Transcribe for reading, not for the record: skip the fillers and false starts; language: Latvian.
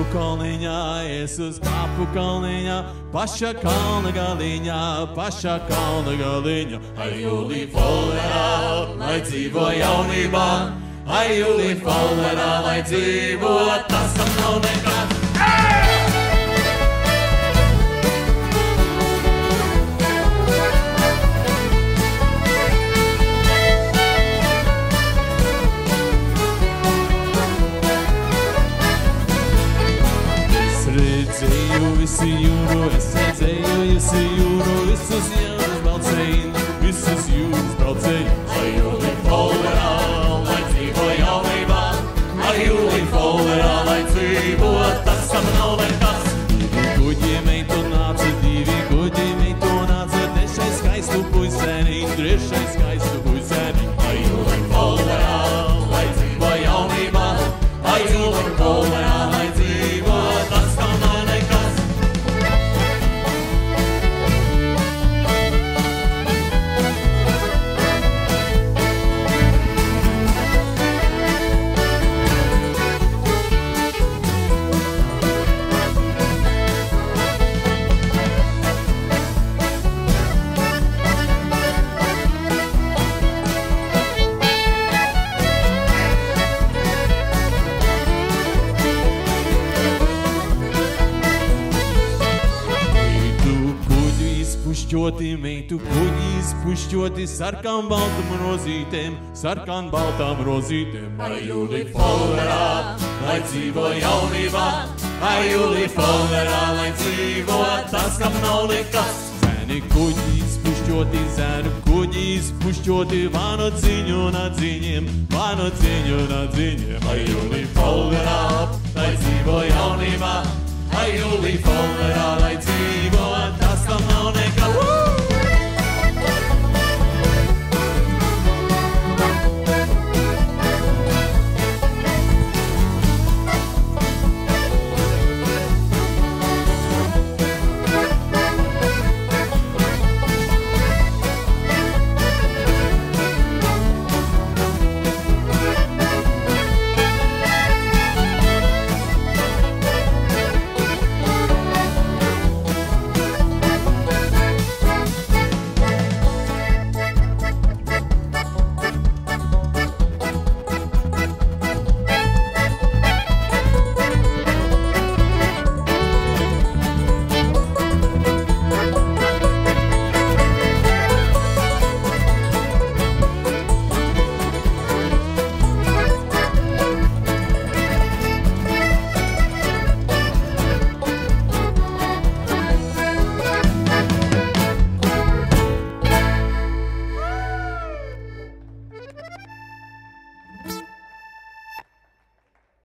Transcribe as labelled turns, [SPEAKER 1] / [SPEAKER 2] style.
[SPEAKER 1] kapu kalniņā, es uz kapu kalniņā, paša kalna galiņā, paša kalna galiņā. Ai, Julija Follerā, lai dzīvo jaunībā, ai, Julija Follerā, lai dzīvo, tas tam nav nekad. Visi jūru, es redzēju, visi jūru, visus jūras braucēju, visus jūras braucēju. Lai Julija Follerā, lai dzīvo jaunībā, lai Julija Follerā, lai dzīvo, tas tam nav nekas. Divi kuģi meitu nāca, divi kuģi meitu nāca, trešais skaistu puisēni, trešais skaistu puisēni. Lai Julija Follerā, lai dzīvo jaunībā, lai Julija Follerā, lai dzīvo, tas tam nav nekas. Meitu kuģi izpušķoti sarkan baltam rozītēm, sarkan baltām rozītēm. Ai, Julija Follerā, lai dzīvo jaunībā, ai, Julija Follerā, lai dzīvo, tas kam nav nekas. Zēni kuģi izpušķoti, zēnu kuģi izpušķoti, vānu dziņu un atziņiem, vānu dziņu un atziņiem. Ai, Julija